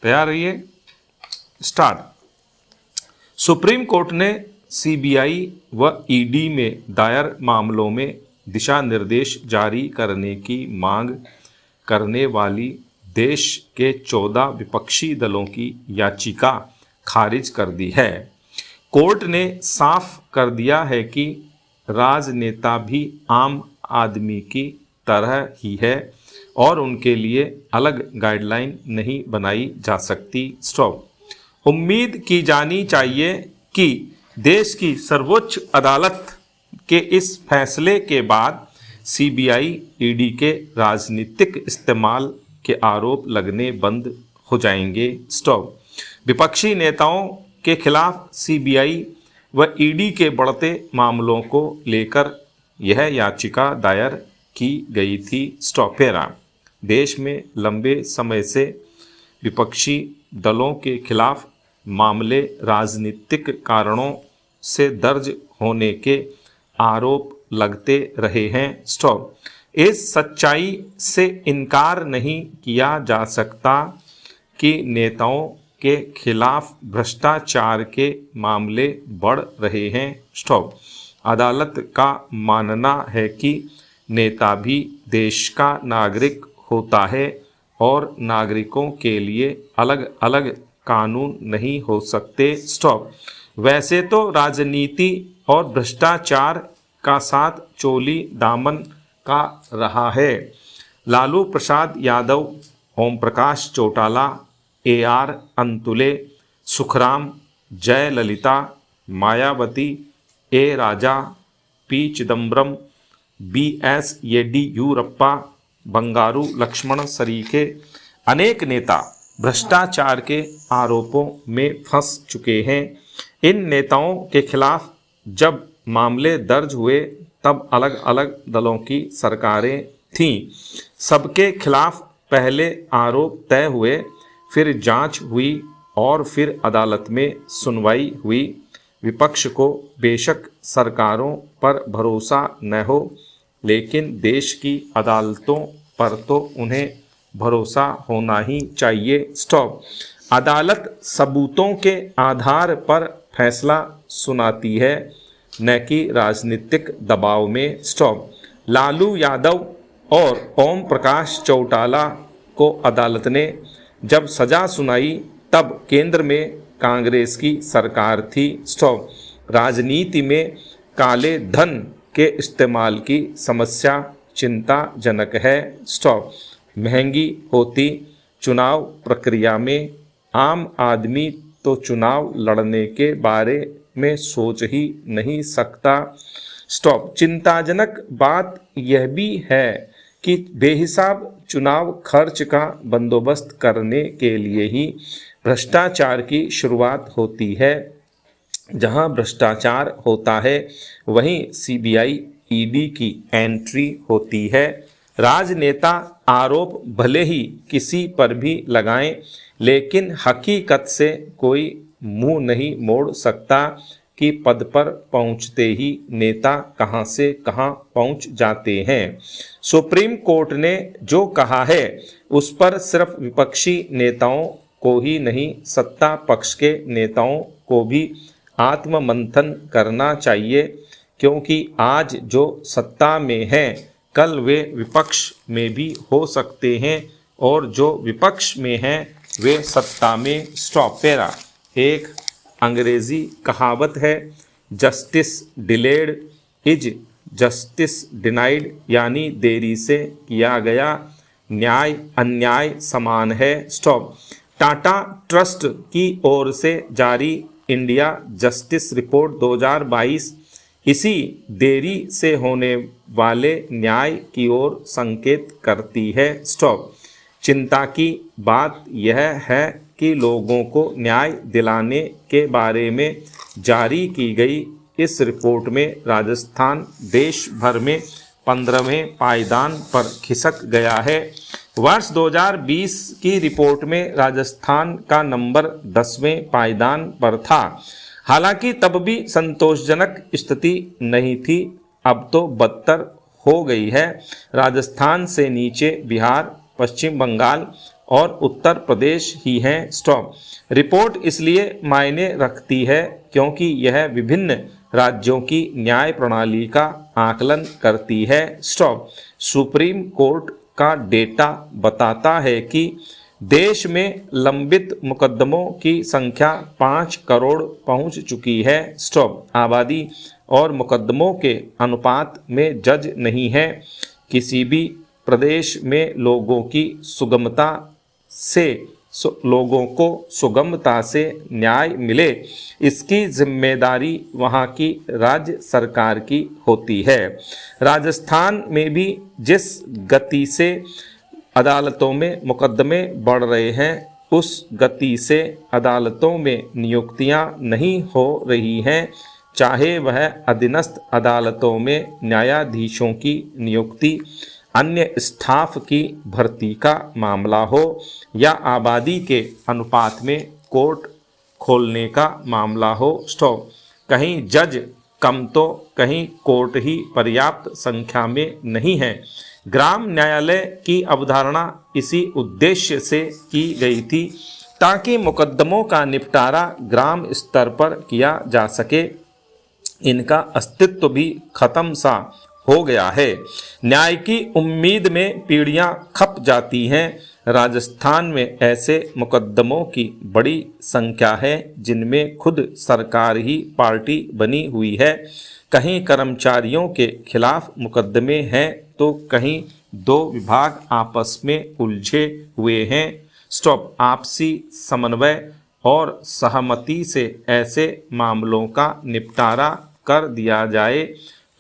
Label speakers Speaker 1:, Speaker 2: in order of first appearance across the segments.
Speaker 1: तैयार रहिए, start. Supreme court ने सीबीआई व ईडी में दायर मामलों में दिशा निर्देश जारी करने की मांग करने वाली देश के 14 विपक्षी दलों की याचिका खारिज कर दी है। कोर्ट ने साफ कर दिया है कि राजनेता भी आम आदमी की तरह ही है और उनके लिए अलग गाइडलाइन नहीं बनाई जा सकती। स्टॉप। उम्मीद की जानी चाहिए कि देश की सर्वोच्च अदालत के इस फैसले के बाद सीबीआई ईडी के राजनीतिक इस्तेमाल के आरोप लगने बंद हो जाएंगे। स्टॉप। विपक्षी नेताओं के खिलाफ सीबीआई व ईडी के बढ़ते मामलों को लेकर यह याचिका दायर की गई थी। स्टॉप। देश में लंबे समय से विपक्षी दलों के खिलाफ मामले राजनीतिक कारणों से दर्ज होने के आरोप लगते रहे हैं। स्टॉप। इस सच्चाई से इनकार नहीं किया जा सकता कि नेताओं के खिलाफ भ्रष्टाचार के मामले बढ़ रहे हैं। स्टॉप। अदालत का मानना है कि नेता भी देश का नागरिक होता है और नागरिकों के लिए अलग अलग कानून नहीं हो सकते। स्टॉप। वैसे तो राजनीति और भ्रष्टाचार का साथ चोली दामन का रहा है। Lalu Prasad Yadav, Om Prakash Chautala, AR Antule, Sukhram, Jayalalithaa, Mayawati, A Raja, P Chidambaram, BS Yediyurappa, Bangaru Lakshman सरीखे अनेक नेता भ्रष्टाचार के आरोपों में फंस चुके हैं। इन नेताओं के खिलाफ जब मामले दर्ज हुए तब अलग अलग दलों की सरकारें थीं। सबके खिलाफ पहले आरोप तय हुए, फिर जांच हुई और फिर अदालत में सुनवाई हुई। विपक्ष को बेशक सरकारों पर भरोसा न हो, लेकिन देश की अदालतों पर तो उन्हें भरोसा होना ही चाहिए। स्टॉप। अदालत सबूतों के आधार पर फैसला सुनाती है, न कि राजनीतिक दबाव में। स्टॉप। लालू यादव और ओम प्रकाश चौटाला को अदालत ने जब सजा सुनाई तब केंद्र में कांग्रेस की सरकार थी। स्टॉप। राजनीति में काले धन के इस्तेमाल की समस्या चिंताजनक है। स्टॉप। महंगी होती चुनाव प्रक्रिया में आम आदमी तो चुनाव लड़ने के बारे में सोच ही नहीं सकता। स्टॉप। चिंताजनक बात यह भी है कि बेहिसाब चुनाव खर्च का बंदोबस्त करने के लिए ही भ्रष्टाचार की शुरुआत होती है। जहां भ्रष्टाचार होता है वहीं सीबीआई ईडी की एंट्री होती है। राजनेता आरोप भले ही किसी पर भी लगाएं, लेकिन हकीकत से कोई मुंह नहीं मोड़ सकता कि पद पर पहुंचते ही नेता कहां से कहां पहुंच जाते हैं। सुप्रीम कोर्ट ने जो कहा है उस पर सिर्फ विपक्षी नेताओं को ही नहीं, सत्ता पक्ष के नेताओं को भी आत्ममंथन करना चाहिए, क्योंकि आज जो सत्ता में हैं कल वे विपक्ष में भी हो सकते हैं और जो विपक्ष में हैं वे सत्ता में। स्टॉप। एक अंग्रेजी कहावत है, justice delayed is justice denied, यानी देरी से किया गया न्याय अन्याय समान है। स्टॉप। टाटा ट्रस्ट की ओर से जारी इंडिया जस्टिस रिपोर्ट 2022 इसी देरी से होने वाले न्याय की ओर संकेत करती है। स्टॉप। चिंता की बात यह है कि लोगों को न्याय दिलाने के बारे में जारी की गई इस रिपोर्ट में राजस्थान देश भर में 15वें पायदान पर खिसक गया है। वर्ष 2020 की रिपोर्ट में राजस्थान का नंबर 10वें पायदान पर था। हालांकि तब भी संतोषजनक स्थिति नहीं थी, अब तो बदतर हो गई है। राजस्थान से नीचे बिहार, पश्चिम बंगाल और उत्तर प्रदेश ही हैं। स्टॉप। रिपोर्ट इसलिए मायने रखती है क्योंकि यह विभिन्न राज्यों की न्याय प्रणाली का आकलन करती है। स्टॉप। सुप्रीम कोर्ट का डेटा बताता है कि देश में लंबित मुकदमों की संख्या 5 करोड़ पहुंच चुकी है। स्टॉप। आबादी और मुकदमों के अनुपात में जज नहीं है। किसी भी प्रदेश में लोगों को सुगमता से न्याय मिले, इसकी जिम्मेदारी वहाँ की राज्य सरकार की होती है। राजस्थान में भी जिस गति से अदालतों में मुकदमे बढ़ रहे हैं, उस गति से अदालतों में नियुक्तियां नहीं हो रही हैं, चाहे वह अधीनस्थ अदालतों में न्यायाधीशों की नियुक्ति, अन्य स्टाफ की भर्ती का मामला हो या आबादी के अनुपात में कोर्ट खोलने का मामला हो। स्टॉप। कहीं जज कम तो कहीं कोर्ट ही पर्याप्त संख्या में नहीं है। ग्राम न्यायालय की अवधारणा इसी उद्देश्य से की गई थी ताकि मुकदमों का निपटारा ग्राम स्तर पर किया जा सके। इनका अस्तित्व भी खत्म सा हो गया है। न्याय की उम्मीद में पीढ़ियां खप जाती हैं। राजस्थान में ऐसे मुकदमों की बड़ी संख्या है जिनमें खुद सरकार ही पार्टी बनी हुई है। कहीं कर्मचारियों के खिलाफ मुकदमे हैं तो कहीं दो विभाग आपस में उलझे हुए हैं। स्टॉप। आपसी समन्वय और सहमति से ऐसे मामलों का निपटारा कर दिया जाए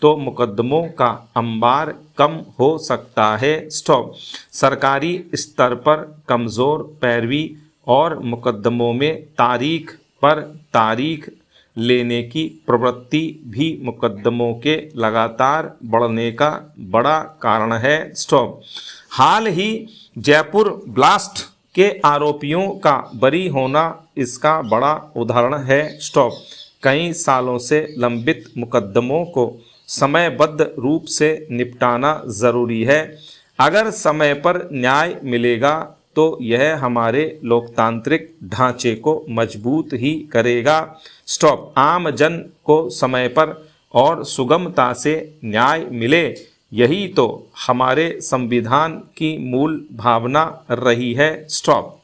Speaker 1: तो मुकदमों का अंबार कम हो सकता है। स्टॉप। सरकारी स्तर पर कमज़ोर पैरवी और मुकदमों में तारीख पर तारीख लेने की प्रवृत्ति भी मुकदमों के लगातार बढ़ने का बड़ा कारण है। स्टॉप। हाल ही जयपुर ब्लास्ट के आरोपियों का बरी होना इसका बड़ा उदाहरण है। स्टॉप। कई सालों से लंबित मुकदमों को समयबद्ध रूप से निपटाना ज़रूरी है। अगर समय पर न्याय मिलेगा तो यह हमारे लोकतांत्रिक ढांचे को मजबूत ही करेगा। स्टॉप। आम जन को समय पर और सुगमता से न्याय मिले, यही तो हमारे संविधान की मूल भावना रही है। स्टॉप।